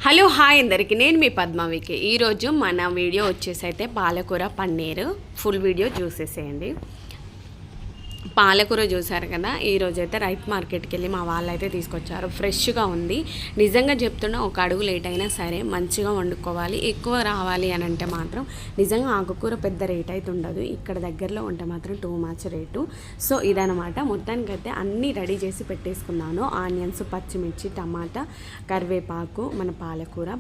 Hello hi అందరికీ నేను మీ పద్మావికి ఈరోజు మన వీడియో వచ్చేసి అయితే పాలకూర పన్నీరు ఫుల్ వీడియో చూసేసేయండి. పాలకూర చూసారు కదా, ఈరోజు అయితే రైట్ మార్కెట్కి వెళ్ళి మా వాళ్ళు అయితే తీసుకొచ్చారు. ఫ్రెష్గా ఉంది. నిజంగా చెప్తున్నా, ఒక అడుగు లేట్ అయినా సరే మంచిగా వండుకోవాలి. ఎక్కువ రావాలి అని అంటే మాత్రం నిజంగా ఆకుకూర పెద్ద రేట్ అయితే ఉండదు. ఇక్కడ దగ్గరలో ఉంటే మాత్రం టూ మచ్ రేటు. సో ఇదనమాట. మొత్తానికైతే అన్నీ రెడీ చేసి పెట్టేసుకున్నాను. ఆనియన్స్, పచ్చిమిర్చి, టమాటా, కరివేపాకు, మన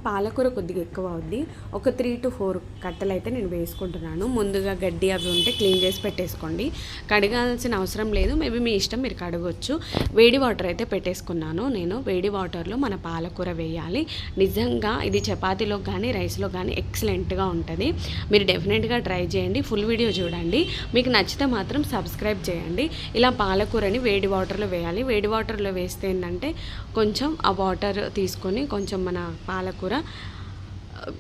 పాలకూర కొద్దిగా ఎక్కువ అవుద్ది. ఒక 3 to 4 కట్టలు అయితే నేను వేసుకుంటున్నాను. ముందుగా గడ్డి అవి ఉంటే క్లీన్ చేసి పెట్టేసుకోండి. కడగాల్సిన అవసరం లేదు, మేబీ మీ ఇష్టం, మీరు కడగొచ్చు. వేడి వాటర్ అయితే పెట్టేసుకున్నాను నేను. వేడి వాటర్లో మన పాలకూర వేయాలి. నిజంగా ఇది చపాతీలో కానీ రైస్లో కానీ ఎక్సలెంట్గా ఉంటుంది. మీరు డెఫినెట్గా ట్రై చేయండి. ఫుల్ వీడియో చూడండి. మీకు నచ్చితే మాత్రం సబ్స్క్రైబ్ చేయండి. ఇలా పాలకూరని వేడి వాటర్లో వేయాలి. వేడి వాటర్లో వేస్తే ఏంటంటే కొంచెం ఆ వాటర్ తీసుకొని కొంచెం మన పాలకూర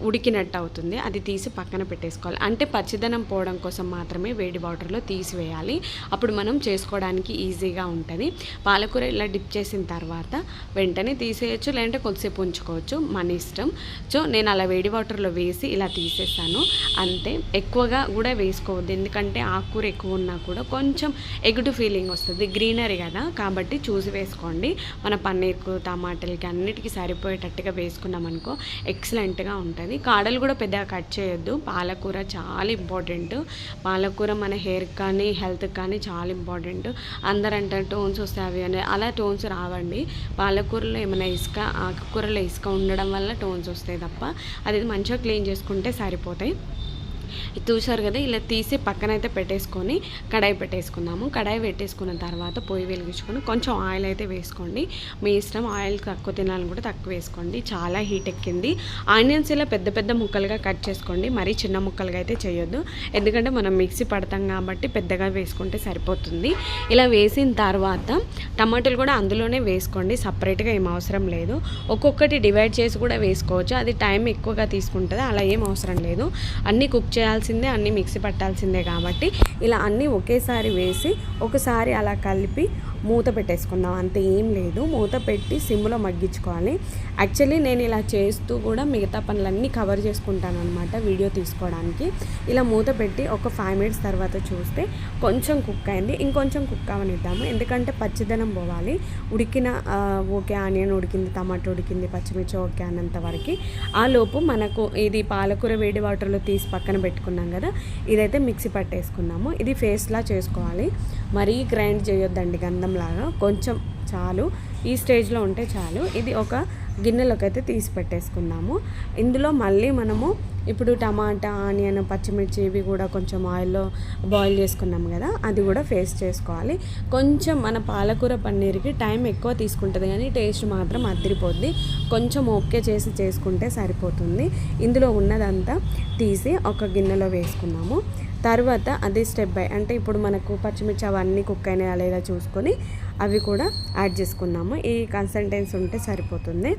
ఉడికినట్టు అవుతుంది. అది తీసి పక్కన పెట్టేసుకోవాలి. అంటే పచ్చిదనం పోవడం కోసం మాత్రమే వేడి వాటర్లో తీసివేయాలి. అప్పుడు మనం చేసుకోవడానికి ఈజీగా ఉంటుంది. పాలకూర ఇలా డిప్ చేసిన తర్వాత వెంటనే తీసేయచ్చు, లేదంటే కొద్దిసేపు ఉంచుకోవచ్చు, మన ఇష్టం. సో నేను అలా వేడి వాటర్లో వేసి ఇలా తీసేసాను. అంతే. ఎక్కువగా కూడా వేసుకోవద్దు, ఎందుకంటే ఆకుకూర ఎక్కువ ఉన్నా కూడా కొంచెం ఎగుటు ఫీలింగ్ వస్తుంది. గ్రీనరీ కదా, కాబట్టి చూసి వేసుకోండి. మన పన్నీర్కు, టమాటాలకి అన్నిటికీ సరిపోయేటట్టుగా వేసుకున్నాం అనుకో ఎక్సలెంట్గా ఉంటుంది. కాడలు కూడా పెద్దగా కట్ చేయొద్దు. పాలకూర చాలా ఇంపార్టెంట్. పాలకూర మన హెయిర్కి కానీ హెల్త్కి కానీ చాలా ఇంపార్టెంట్. అందరూ అంటారు టోన్స్ వస్తాయి అవి అని. అలా టోన్స్ రావండి. పాలకూరలో ఏమైనా ఆకుకూరలో ఇసుక ఉండడం వల్ల టోన్స్ వస్తాయి తప్ప, అది మంచిగా క్లీన్ చేసుకుంటే సరిపోతాయి. చూసారు కదా, ఇలా తీసి పక్కనైతే పెట్టేసుకొని కడాయి పెట్టేసుకున్నాము. కడాయి పెట్టేసుకున్న తర్వాత పొయ్యి వెలిగించుకొని కొంచెం ఆయిల్ అయితే వేసుకోండి. మీ ఇష్టం, ఆయిల్ తక్కువ తినాలని కూడా తక్కువ వేసుకోండి. చాలా హీట్ ఎక్కింది. ఆనియన్స్ ఇలా పెద్ద పెద్ద ముక్కలుగా కట్ చేసుకోండి. మరీ చిన్న ముక్కలుగా అయితే చేయొద్దు, ఎందుకంటే మనం మిక్సీ పడతాం కాబట్టి పెద్దగా వేసుకుంటే సరిపోతుంది. ఇలా వేసిన తర్వాత టమాటాలు కూడా అందులోనే వేసుకోండి, సపరేట్గా ఏం అవసరం లేదు. ఒక్కొక్కటి డివైడ్ చేసి కూడా వేసుకోవచ్చు, అది టైం ఎక్కువగా తీసుకుంటుంది. అలా ఏం అవసరం లేదు. అన్నీ కుక్ చేయాల్సిందే, అన్నీ మిక్సీ పట్టాల్సిందే కాబట్టి ఇలా అన్నీ ఒకేసారి వేసి ఒకసారి అలా కలిపి మూత పెట్టేసుకుందాం. అంతే, ఏం లేదు. మూత పెట్టి సిమ్లో మగ్గించుకోవాలి. యాక్చువల్లీ నేను ఇలా చేస్తూ కూడా మిగతా పనులన్నీ కవర్ చేసుకుంటాను అనమాట వీడియో తీసుకోవడానికి. ఇలా మూత పెట్టి ఒక 5 minutes తర్వాత చూస్తే కొంచెం కుక్ అయింది. ఇంకొంచెం కుక్ అవనిద్దాము, ఎందుకంటే పచ్చిదనం పోవాలి. ఉడికిన ఓకే, ఆనియన్ ఉడికింది, టమాటో ఉడికింది, పచ్చిమిర్చి ఓకే అన్నంత వరకు. ఆ లోపు మనకు ఇది పాలకూర వేడి వాటర్లో తీసి పక్కన పెట్టుకున్నాం కదా, ఇదైతే మిక్సీ పట్టేసుకున్నాము. ఇది ఫేస్లా చేసుకోవాలి, మరీ గ్రైండ్ చేయొద్దండి, గంధంలాగా. కొంచెం చాలు, ఈ స్టేజ్లో ఉంటే చాలు. ఇది ఒక గిన్నెలోకి అయితే తీసి పెట్టేసుకున్నాము. ఇందులో మళ్ళీ మనము ఇప్పుడు టమాటా, ఆనియన్, పచ్చిమిర్చి ఇవి కూడా కొంచెం ఆయిల్లో బాయిల్ చేసుకున్నాం కదా, అది కూడా ఫేస్ట్ చేసుకోవాలి. కొంచెం మన పాలకూర పన్నీర్కి టైం ఎక్కువ తీసుకుంటుంది, కానీ టేస్ట్ మాత్రం అదిరిపోద్ది. కొంచెం ఓకే చేసి చేసుకుంటే సరిపోతుంది. ఇందులో ఉన్నదంతా తీసి ఒక గిన్నెలో వేసుకున్నాము. తర్వాత అదే స్టెప్ బై, అంటే ఇప్పుడు మనకు పచ్చిమిర్చి అవన్నీ కుక్ అయినాయా లేదా చూసుకొని అవి కూడా యాడ్ చేసుకున్నాము. ఈ కన్సిస్టెన్సీ ఉంటే సరిపోతుంది.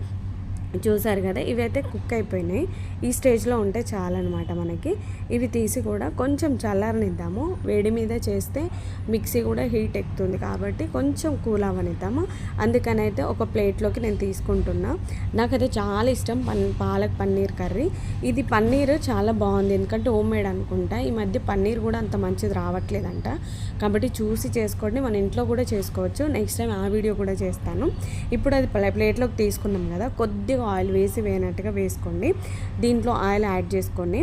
చూసారు కదా, ఇవైతే కుక్ అయిపోయినాయి. ఈ స్టేజ్లో ఉంటే చాలన్నమాట మనకి. ఇవి తీసి కూడా కొంచెం చల్లారనిద్దాము. వేడి మీద చేస్తే మిక్సీ కూడా హీట్ ఎక్కుతుంది కాబట్టి కొంచెం కూల్ అవ్వనిద్దాము. అందుకనైతే ఒక ప్లేట్లోకి నేను తీసుకుంటున్నా. నాకైతే చాలా ఇష్టం పాలక్ పన్నీర్ కర్రీ. ఇది పన్నీర్ చాలా బాగుంది, ఎందుకంటే హోమ్ మేడ్ అనుకుంటా. ఈ మధ్య పన్నీర్ కూడా అంత మంచిది రావట్లేదంట, కాబట్టి చూసి చేసుకోండి. మన ఇంట్లో కూడా చేసుకోవచ్చు. నెక్స్ట్ టైం ఆ వీడియో కూడా చేస్తాను. ఇప్పుడు అది ప్లేట్లోకి తీసుకున్నాం కదా, కొద్దిగా ఆయిల్ వేసి వేయనట్టుగా వేసుకోండి. దీంట్లో ఆయిల్ యాడ్ చేసుకొని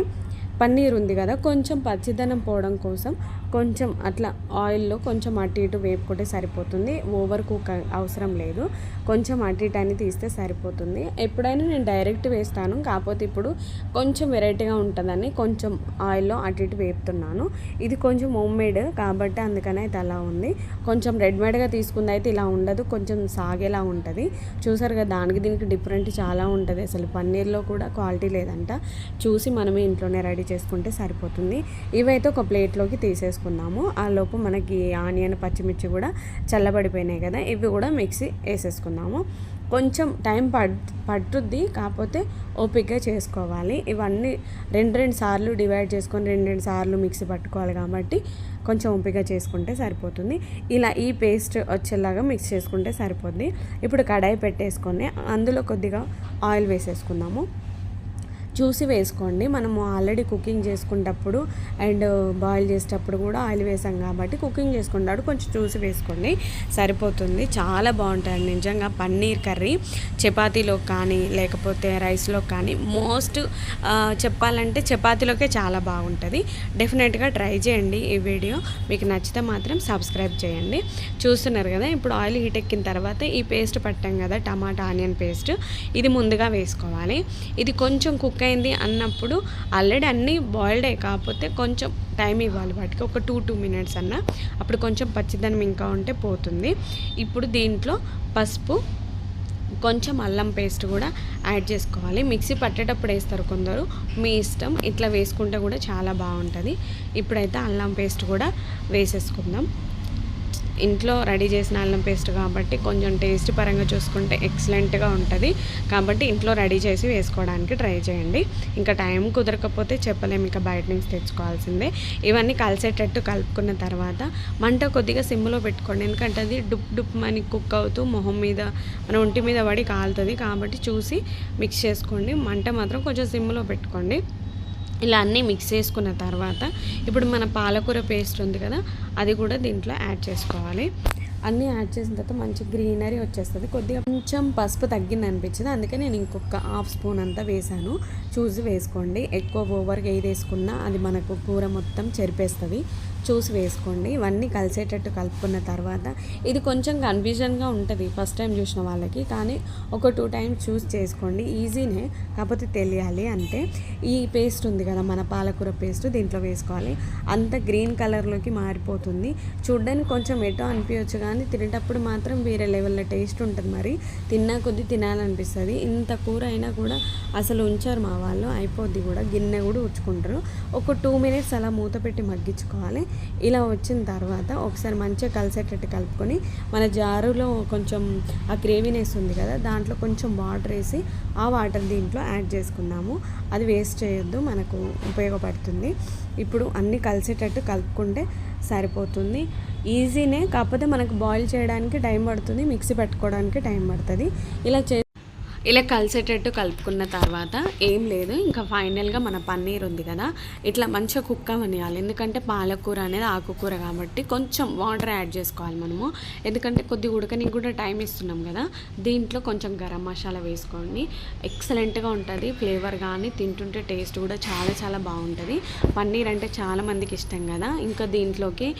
పన్నీర్ ఉంది కదా, కొంచెం పచ్చిదనం పోవడం కోసం కొంచెం అట్లా ఆయిల్లో కొంచెం అటు ఇటు వేపుకుంటే సరిపోతుంది. ఓవర్ కుక్ అవసరం లేదు. కొంచెం అటు ఇటు అని తీస్తే సరిపోతుంది. ఎప్పుడైనా నేను డైరెక్ట్ వేస్తాను, కాకపోతే ఇప్పుడు కొంచెం వెరైటీగా ఉంటుందని కొంచెం ఆయిల్లో అటు ఇటు వేపుతున్నాను. ఇది కొంచెం హోమ్ మేడ్ కాబట్టి అందుకని అయితే అలా ఉంది. కొంచెం రెడీమేడ్గా తీసుకుంది అయితే ఇలా ఉండదు, కొంచెం సాగేలా ఉంటుంది. చూసారు కదా, దానికి దీనికి డిఫరెంట్ చాలా ఉంటుంది. అసలు పన్నీర్లో కూడా క్వాలిటీ లేదంట. చూసి మనమే ఇంట్లోనే రెడీ చేసుకుంటే సరిపోతుంది. ఇవైతే ఒక ప్లేట్లోకి తీసేసుకున్నాము. ఆ లోపు మనకి ఆనియన్, పచ్చిమిర్చి కూడా చల్లబడిపోయినాయి కదా, ఇవి కూడా మిక్సీ వేసేసుకున్నాము. కొంచెం టైం పట్టుద్ది, కాకపోతే ఓపికగా చేసుకోవాలి. ఇవన్నీ రెండు సార్లు డివైడ్ చేసుకొని రెండు సార్లు మిక్సీ పట్టుకోవాలి కాబట్టి కొంచెం ఓపిక చేసుకుంటే సరిపోతుంది. ఇలా ఈ పేస్ట్ వచ్చేలాగా మిక్స్ చేసుకుంటే సరిపోద్ది. ఇప్పుడు కడాయి పెట్టేసుకొని అందులో కొద్దిగా ఆయిల్ వేసేసుకుందాము. చూసి వేసుకోండి. మనము ఆల్రెడీ కుకింగ్ చేసుకునేటప్పుడు అండ్ బాయిల్ చేసేటప్పుడు కూడా ఆయిల్ వేసాం కాబట్టి కుకింగ్ చేసుకునేటప్పుడు కొంచెం చూసి వేసుకోండి, సరిపోతుంది. చాలా బాగుంటుంది నిజంగా. పన్నీర్ కర్రీ చపాతీలో కానీ లేకపోతే రైస్లో కానీ చెప్పాలంటే చపాతీలోకే చాలా బాగుంటుంది. డెఫినెట్గా ట్రై చేయండి. ఈ వీడియో మీకు నచ్చితే మాత్రం సబ్స్క్రైబ్ చేయండి. చూస్తున్నారు కదా, ఇప్పుడు ఆయిల్ హీట్ ఎక్కిన తర్వాత ఈ పేస్ట్ పట్టాం కదా, టమాటా ఆనియన్ పేస్ట్, ఇది ముందుగా వేసుకోవాలి. ఇది కొంచెం కుక్ అయింది అన్నప్పుడు ఆల్రెడీ అన్నీ బాయిల్డ్ కాకపోతే కొంచెం టైం ఇవ్వాలి వాటికి, ఒక 2 minutes అన్న. అప్పుడు కొంచెం పచ్చిదనం ఇంకా ఉంటే పోతుంది. ఇప్పుడు దీంట్లో పసుపు, కొంచెం అల్లం పేస్ట్ కూడా యాడ్ చేసుకోవాలి. మిక్సీ పట్టేటప్పుడు వేస్తారు కొందరు, మీ ఇష్టం. ఇట్లా వేసుకుంటే కూడా చాలా బాగుంటుంది. ఇప్పుడైతే అల్లం పేస్ట్ కూడా వేసేసుకుందాం. ఇంట్లో రెడీ చేసిన అల్లం పేస్ట్ కాబట్టి కొంచెం టేస్ట్ పరంగా చూసుకుంటే ఎక్సలెంట్గా ఉంటుంది. కాబట్టి ఇంట్లో రెడీ చేసి వేసుకోవడానికి ట్రై చేయండి. ఇంకా టైం కుదరకపోతే చెప్పలేము, ఇంకా బయట నుంచి తెచ్చుకోవాల్సిందే. ఇవన్నీ కలిసేటట్టు కలుపుకున్న తర్వాత మంట కొద్దిగా సిమ్లో పెట్టుకోండి, ఎందుకంటే అది డుప్ మని కుక్ అవుతూ మొహం మీద మన ఒంటి మీద పడి కాలుతుంది. కాబట్టి చూసి మిక్స్ చేసుకోండి. మంట మాత్రం కొంచెం సిమ్లో పెట్టుకోండి. ఇలా అన్నీ మిక్స్ చేసుకున్న తర్వాత ఇప్పుడు మన పాలకూర పేస్ట్ ఉంది కదా, అది కూడా దీంట్లో యాడ్ చేసుకోవాలి. అన్నీ యాడ్ చేసిన తర్వాత మంచి గ్రీనరీ వచ్చేస్తుంది. కొద్దిగా కొంచెం పసుపు తగ్గింది అనిపించింది, అందుకే నేను ఇంకొక 1/2 స్పూన్ అంతా వేసాను. చూసి వేసుకోండి. ఎక్కువ ఓవర్గా ఏది వేసుకున్నా అది మనకు కూర మొత్తం చెరిపేస్తుంది. చూసి వేసుకోండి. ఇవన్నీ కలిసేటట్టు కలుపుకున్న తర్వాత ఇది కొంచెం కన్ఫ్యూజన్గా ఉంటుంది ఫస్ట్ టైం చూసిన వాళ్ళకి, కానీ ఒక 2 times చూస్ చేసుకోండి. ఈజీనే, కాకపోతే తెలియాలి అంతే. ఈ పేస్ట్ ఉంది కదా, మన పాలకూర పేస్ట్ దీంట్లో వేసుకోవాలి. అంత గ్రీన్ కలర్లోకి మారిపోతుంది. చూడ్డానికి కొంచెం ఎటో అనిపించవచ్చు కానీ తినేటప్పుడు మాత్రం వేరే లెవెల్లో టేస్ట్ ఉంటుంది. మరి తిన్నా కొద్దీ తినాలనిపిస్తుంది. ఇంత కూర అయినా కూడా అసలు ఉంచారు మా వాళ్ళు, అయిపోద్ది కూడా. గిన్నె కూడా ఉంచుకుంటారు. ఒక 2 minutes అలా మూత పెట్టి మగ్గించుకోవాలి. ఇలా వచ్చిన తర్వాత ఒకసారి మంచిగా కలిసేటట్టు కలుపుకొని మన జారులో కొంచెం ఆ గ్రేవీనెస్ ఉంది కదా, దాంట్లో కొంచెం వాటర్ వేసి ఆ వాటర్ దీంట్లో యాడ్ చేసుకున్నాము. అది వేస్ట్ చేయొద్దు, మనకు ఉపయోగపడుతుంది. ఇప్పుడు అన్నీ కలిసేటట్టు కలుపుకుంటే సరిపోతుంది. ఈజీనే, కాకపోతే మనకు బాయిల్ చేయడానికి టైం పడుతుంది, మిక్సీ పెట్టుకోవడానికి టైం పడుతుంది. ఇలా కలిసేటట్టు కలుపుకున్న తర్వాత ఏం లేదు, ఇంకా ఫైనల్గా మన పన్నీర్ ఉంది కదా, ఇట్లా మంచిగా కుక్ అవ్వనియాలి. ఎందుకంటే పాలకూర అనేది ఆకుకూర కాబట్టి కొంచెం వాటర్ యాడ్ చేసుకోవాలి మనము, ఎందుకంటే కొద్దిగా ఉడకనికి కూడా టైం ఇస్తున్నాం కదా. దీంట్లో కొంచెం గరం మసాలా వేసుకోండి, ఎక్సలెంట్గా ఉంటుంది ఫ్లేవర్, కానీ తింటుంటే టేస్ట్ కూడా చాలా చాలా బాగుంటుంది. పన్నీర్ అంటే చాలా మందికి ఇష్టం కదా, ఇంకా దీంట్లోకి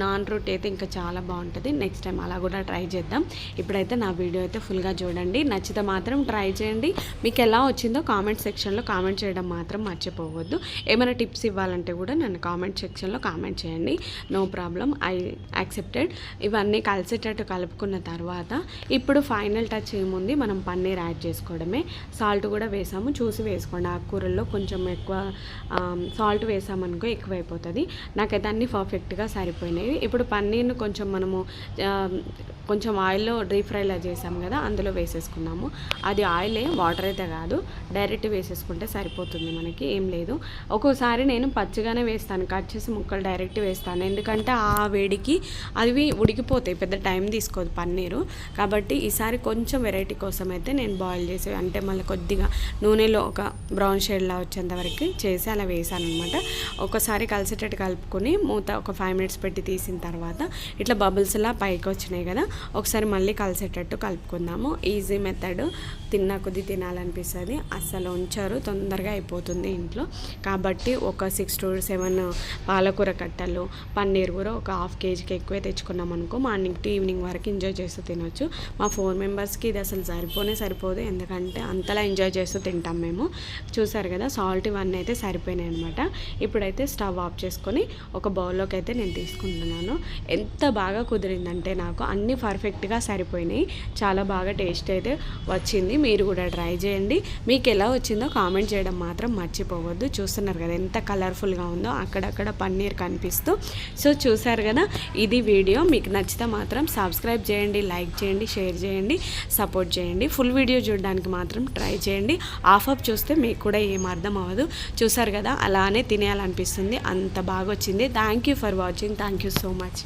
నాన్ రోటీ అయితే ఇంకా చాలా బాగుంటుంది. నెక్స్ట్ టైం అలా కూడా ట్రై చేద్దాం. ఇప్పుడైతే నా వీడియో అయితే ఫుల్గా చూడండి, నచ్చితే మాత్రం ట్రై చేయండి. మీకు ఎలా వచ్చిందో కామెంట్ సెక్షన్లో కామెంట్ చేయడం మాత్రం మర్చిపోవద్దు. ఏమైనా టిప్స్ ఇవ్వాలంటే కూడా నన్ను కామెంట్ సెక్షన్లో కామెంట్ చేయండి, నో ప్రాబ్లం, ఐ యాక్సెప్టెడ్. ఇవన్నీ కలిసేటట్టు కలుపుకున్న తర్వాత ఇప్పుడు ఫైనల్ టచ్ ఏముంది, మనం పన్నీర్ యాడ్ చేసుకోవడమే. సాల్ట్ కూడా వేసాము, చూసి వేసుకోండి. ఆకుకూరల్లో కొంచెం ఎక్కువ సాల్ట్ వేసామనుకో ఎక్కువైపోతుంది. నాకైతే అన్నీ పర్ఫెక్ట్గా సరిపోయినాయి. ఇప్పుడు పన్నీర్ను కొంచెం మనము కొంచెం ఆయిల్లో డీప్ ఫ్రైలా చేసాం కదా, అందులో వేసేసుకున్నాము. అది ఆయిలే, వాటర్ అయితే కాదు, డైరెక్ట్ వేసేసుకుంటే సరిపోతుంది. మనకి ఏం లేదు. ఒక్కోసారి నేను పచ్చిగానే వేస్తాను, కట్ చేసి ముక్కలు డైరెక్ట్ వేస్తాను, ఎందుకంటే ఆ వేడికి అవి ఉడికిపోతాయి, పెద్ద టైం తీసుకోదు పన్నీరు. కాబట్టి ఈసారి కొంచెం వెరైటీ కోసం అయితే నేను బాయిల్ చేసి, అంటే మళ్ళీ కొద్దిగా నూనెలో ఒక బ్రౌన్ షేడ్లా వచ్చేంత వరకు చేసి అలా వేసాను అనమాట. ఒకసారి కలిసేటట్టు కలుపుకొని మూత ఒక 5 minutes పెట్టి తీసిన తర్వాత ఇట్లా బబుల్స్లా పైకి వచ్చినాయి కదా, ఒకసారి మళ్ళీ కలిసేటట్టు కలుపుకుందాము. ఈజీ మెథడ్, తిన్నా కొద్ది తినాలనిపిస్తుంది. అస్సలు ఉంచారు, తొందరగా అయిపోతుంది ఇంట్లో. కాబట్టి ఒక 6 to 7 పాలకూర కట్టలు, పన్నీర్ కూడా ఒక 1/2 kgకి ఎక్కువే తెచ్చుకున్నాం అనుకో, మార్నింగ్ టు ఈవినింగ్ వరకు ఎంజాయ్ చేస్తూ తినొచ్చు. మా 4 members ఇది అసలు సరిపోదు, ఎందుకంటే అంతలా ఎంజాయ్ చేస్తూ తింటాం మేము. చూసారు కదా, సాల్ట్ ఇవన్నీ అయితే సరిపోయినాయి అనమాట. ఇప్పుడైతే స్టవ్ ఆఫ్ చేసుకొని ఒక బౌల్లోకి అయితే నేను తీసుకుంటున్నాను. ఎంత బాగా కుదిరిందంటే నాకు అన్నీ పర్ఫెక్ట్గా సరిపోయినాయి, చాలా బాగా టేస్ట్ అయితే అయితే వచ్చింది. మీరు కూడా ట్రై చేయండి. మీకు ఎలా వచ్చిందో కామెంట్ చేయడం మాత్రం మర్చిపోవద్దు. చూస్తున్నారు కదా ఎంత కలర్ఫుల్గా ఉందో, అక్కడక్కడ పన్నీర్ కనిపిస్తూ. సో చూసారు కదా, ఇది వీడియో. మీకు నచ్చితే మాత్రం సబ్స్క్రైబ్ చేయండి, లైక్ చేయండి, షేర్ చేయండి, సపోర్ట్ చేయండి. ఫుల్ వీడియో చూడడానికి మాత్రం ట్రై చేయండి. ఆఫ్ చూస్తే మీకు కూడా ఏం అర్థం అవ్వదు. చూసారు కదా, అలానే తినేయాలనిపిస్తుంది, అంత బాగా వచ్చింది. Thank you for watching. Thank you so much.